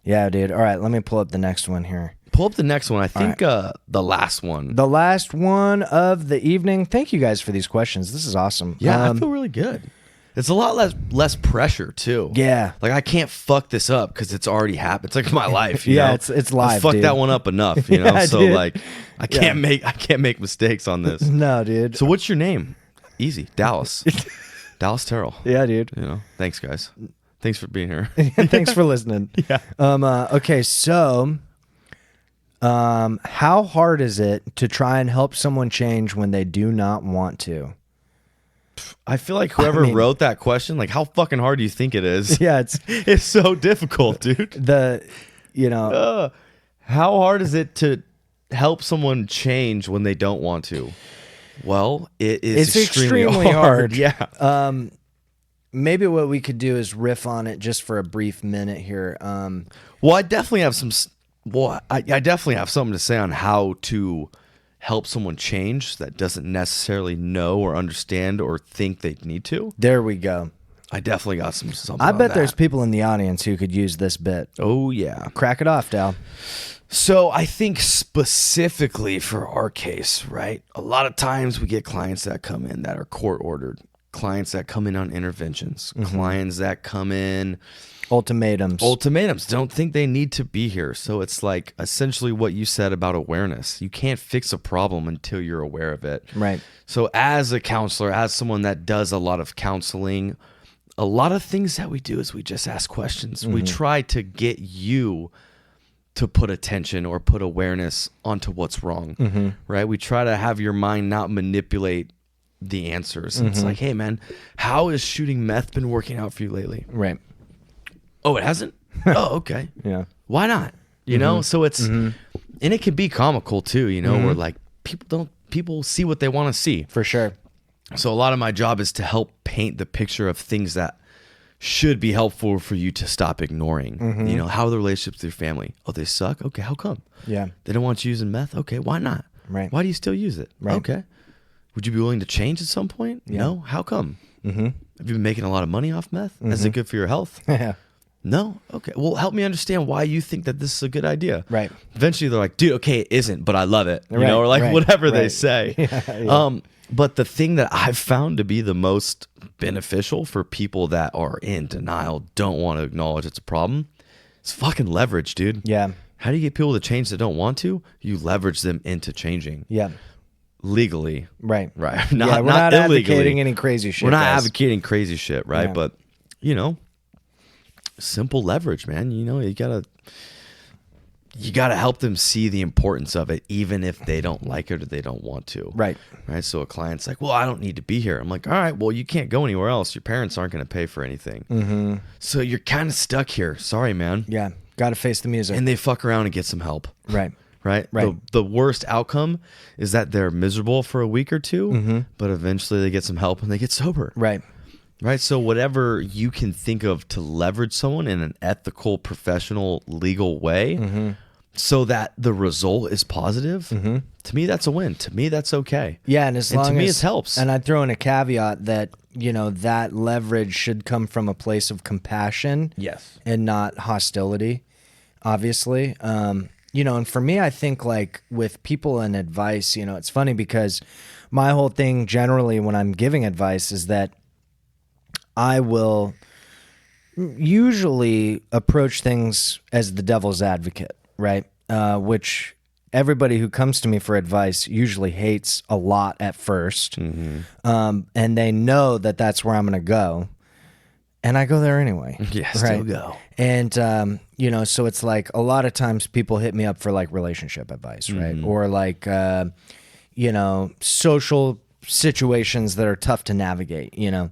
Yeah, dude. All right, let me pull up the next one here. Pull up the next one. I think the last one. The last one of the evening. Thank you guys for these questions. This is awesome. Yeah, I feel really good. It's a lot less pressure too. Yeah. Like I can't fuck this up because it's already happened. It's like my life. You know? it's live. I fucked dude. that one up enough, you know. Yeah, so dude. like I can't make mistakes on this. No, dude. So what's your name? Easy. Dallas. Dallas Terrell. Yeah, dude. You know. Thanks, guys. Thanks for being here. Thanks for listening. Yeah. Okay, so how hard is it to try and help someone change when they do not want to? I feel like whoever wrote that question, like, how fucking hard do you think it is? Yeah, it's so difficult, dude. How hard is it to help someone change when they don't want to? Well, it's extremely hard. Yeah. Maybe what we could do is riff on it just for a brief minute here. Well, I definitely have some. Well, I definitely have something to say on how to help someone change that doesn't necessarily know or understand or think they need to. There we go. I definitely got something. I bet there's people in the audience who could use this bit. Oh yeah, crack it off, Dal. So I think specifically for our case, right? A lot of times we get clients that come in that are court ordered, clients that come in on interventions, clients that come in ultimatums, don't think they need to be here. So it's like essentially what you said about awareness. You can't fix a problem until you're aware of it. Right. So as a counselor, as someone that does a lot of counseling, a lot of things that we do is we just ask questions. We try to get you to put attention or put awareness onto what's wrong, right? We try to have your mind not manipulate the answers. It's like, hey man, how has shooting meth been working out for you lately? Right. Oh, it hasn't? Oh, okay. Yeah. Why not? You know? So it's, and it can be comical too, you know, where like people see what they want to see. For sure. So a lot of my job is to help paint the picture of things that should be helpful for you to stop ignoring. You know, how are the relationships with your family? Oh, they suck? Okay, how come? Yeah. They don't want you using meth? Okay, why not? Right. Why do you still use it? Right. Okay. Would you be willing to change at some point? Yeah. No? How come? Have you been making a lot of money off meth? Is it good for your health? Yeah. No? Okay. Well, help me understand why you think that this is a good idea. Right. Eventually they're like, dude, okay, it isn't, but I love it. You Right, know, or like right, whatever they right. say. Yeah. But the thing that I've found to be the most beneficial for people that are in denial, don't want to acknowledge it's a problem, is fucking leverage, dude. Yeah. How do you get people to change that don't want to? You leverage them into changing. Yeah. Legally. Right. Right. We're not illegally. advocating any crazy shit. We're not guys. advocating crazy shit, right? Yeah. But, you know, simple leverage, man. You know, you gotta help them see the importance of it, even if they don't like it or they don't want to. Right. Right. So a client's like, well, I don't need to be here. I'm like, all right, well, you can't go anywhere else. Your parents aren't going to pay for anything. Mm-hmm. So you're kind of stuck here. Sorry, man. Yeah. Got to face the music. And they fuck around and get some help. Right. Right. Right. The worst outcome is that they're miserable for a week or two, but eventually they get some help and they get sober. Right. Right. So whatever you can think of to leverage someone in an ethical, professional, legal way so that the result is positive, to me, that's a win. To me, that's okay. Yeah. And as long to me, as it helps. And I'd throw in a caveat that, you know, that leverage should come from a place of compassion. Yes. And not hostility, obviously. You know, and for me, I think like with people and advice, you know, it's funny because my whole thing generally when I'm giving advice is that I will usually approach things as the devil's advocate, right? Which everybody who comes to me for advice usually hates a lot at first. And they know that that's where I'm going to go. And I go there anyway. Yeah, right? still go. And, you know, so it's like a lot of times people hit me up for like relationship advice, right? Or like, you know, social situations that are tough to navigate, you know?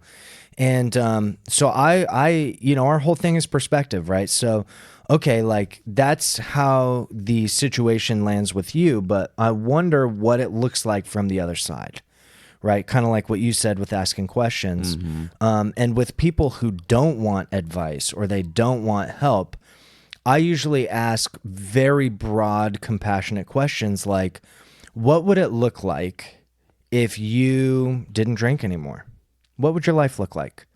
And so I, you know, our whole thing is perspective, right? So, okay, like that's how the situation lands with you, but I wonder what it looks like from the other side. Right? Kind of like what you said with asking questions. And with people who don't want advice or they don't want help, I usually ask very broad, compassionate questions like, what would it look like if you didn't drink anymore? What would your life look like?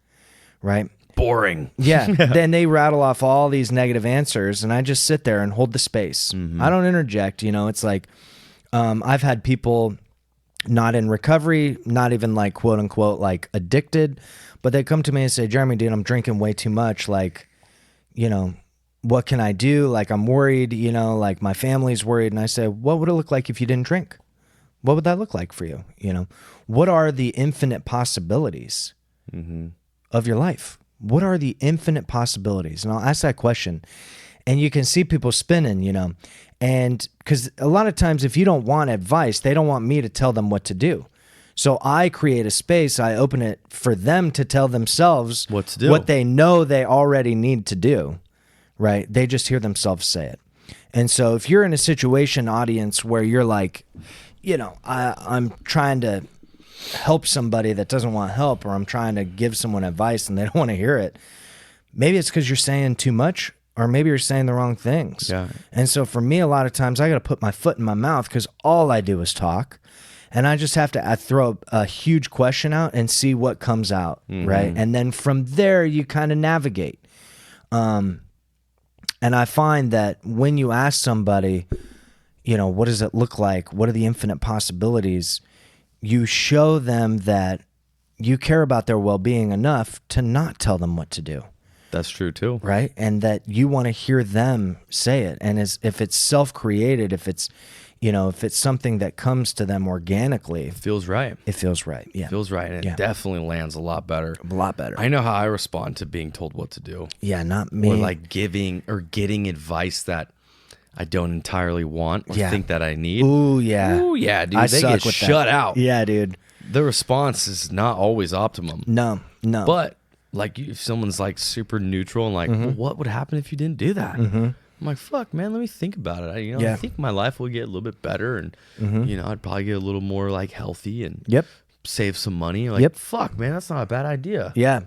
Right? Boring. Yeah. Then they rattle off all these negative answers and I just sit there and hold the space. I don't interject. You know, it's like I've had people not in recovery, not even like quote unquote like addicted, but they come to me and say, Jeremy, dude, I'm drinking way too much. Like, you know, what can I do? Like, I'm worried, you know, like my family's worried. And I say, what would it look like if you didn't drink? What would that look like for you? You know, what are the infinite possibilities of your life? What are the infinite possibilities? And I'll ask that question and you can see people spinning, you know, and because a lot of times if you don't want advice, they don't want me to tell them what to do. So I create a space, I open it for them to tell themselves what to do, what they know they already need to do, right? They just hear themselves say it. And so if you're in a situation, audience, where you're like, you know, I'm trying to help somebody that doesn't want help, or I'm trying to give someone advice and they don't want to hear it, maybe it's because you're saying too much, or maybe you're saying the wrong things. Yeah. And so for me, a lot of times I got to put my foot in my mouth because all I do is talk. And I just have to throw a huge question out and see what comes out, right? And then from there, you kind of navigate. And I find that when you ask somebody, you know, what does it look like? What are the infinite possibilities? You show them that you care about their well-being enough to not tell them what to do. That's true too. Right? And that you want to hear them say it. And if it's self-created, if it's, you know, if it's something that comes to them organically. It feels right. It feels right. Yeah. It feels right. And it definitely lands a lot better. A lot better. I know how I respond to being told what to do. Yeah, not me. Or like giving or getting advice that I don't entirely want or think that I need. Ooh, yeah. Ooh, yeah, dude. I They suck get with shut that. out. Yeah, dude. The response is not always optimum. No. But like if someone's like super neutral and like, well, what would happen if you didn't do that? I'm like, fuck, man, let me think about it. I think my life will get a little bit better and, you know, I'd probably get a little more like healthy and save some money. Like, fuck, man, that's not a bad idea. Yeah.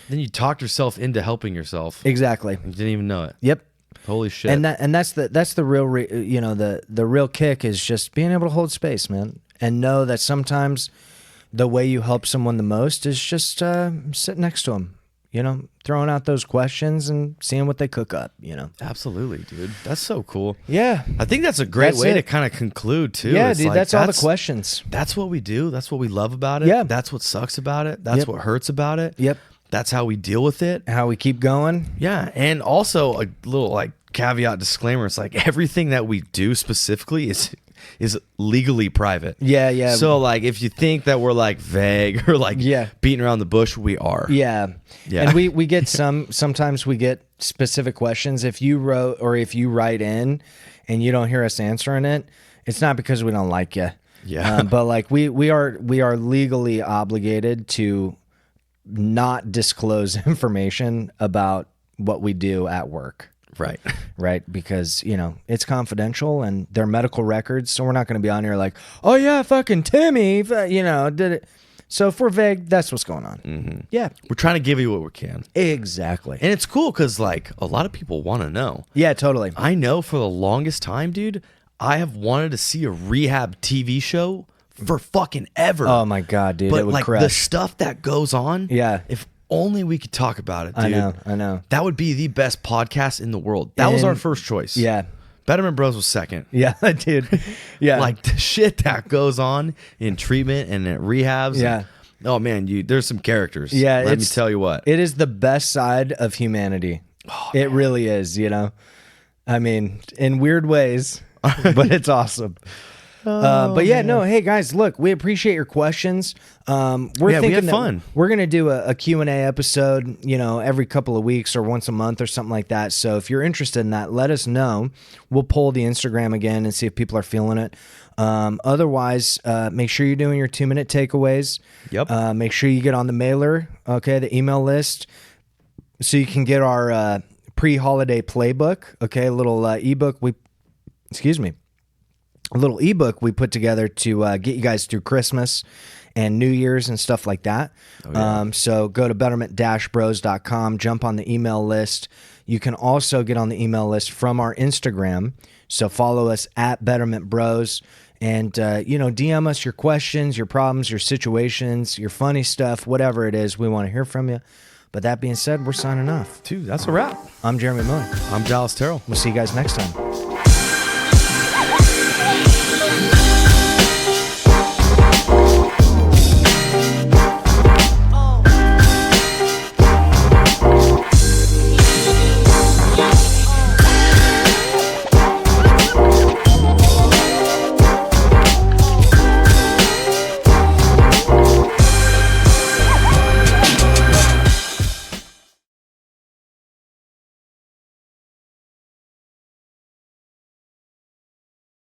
Then you talked yourself into helping yourself. Exactly. You didn't even know it. Yep. Holy shit. And that's the real, you know, the real kick is just being able to hold space, man, and know that sometimes the way you help someone the most is just sit next to them, throwing out those questions and seeing what they cook up, Absolutely, dude. That's so cool. Yeah. I think that's a great way to kind of conclude, too. Yeah, it's dude, like, that's all the questions. That's what we do. That's what we love about it. Yeah. That's what sucks about it. That's what hurts about it. Yep. That's how we deal with it. How we keep going. Yeah. And also a little like caveat disclaimer. It's like everything that we do specifically is legally private. Yeah. So like if you think that we're like vague or like beating around the bush, we are. Yeah. And we get sometimes we get specific questions. If you wrote or if you write in and you don't hear us answering it, it's not because we don't like you. Yeah. But like we are legally obligated to not disclose information about what we do at work. Right. Because, it's confidential and they're medical records. So we're not going to be on here like, oh, yeah, fucking Timmy, did it. So if we're vague, that's what's going on. Mm-hmm. Yeah. We're trying to give you what we can. Exactly. And it's cool because, like, a lot of people want to know. Yeah, totally. I know for the longest time, dude, I have wanted to see a rehab TV show for fucking ever. Oh, my God, dude. But, it would like, crush. the stuff that goes on. Yeah. If only we could talk about it, dude. I know. That would be the best podcast in the world. That was our first choice. Yeah. Betterment Bros was second. Yeah, dude. Yeah. Like the shit that goes on in treatment and at rehabs. Yeah. Oh man, there's some characters. Yeah. Let me tell you what. It is the best side of humanity. Oh, it really is, I mean, in weird ways, but it's awesome. But yeah, no, hey guys, look, we appreciate your questions. We're thinking we have that fun. We're going to do a Q&A episode, every couple of weeks or once a month or something like that. So if you're interested in that, let us know. We'll pull the Instagram again and see if people are feeling it. Otherwise, make sure you're doing your 2-minute takeaways. Yep. Make sure you get on the mailer, the email list, so you can get our pre-holiday playbook, a little ebook a little ebook we put together to get you guys through Christmas and New Year's and stuff like that. Oh, yeah. So go to betterment-bros.com, jump on the email list. You can also get on the email list from our Instagram. So follow us at Betterment Bros and, DM us your questions, your problems, your situations, your funny stuff, whatever it is. We want to hear from you. But that being said, we're signing off. Dude, that's a wrap. I'm Jeremy Miller. I'm Dallas Terrell. We'll see you guys next time.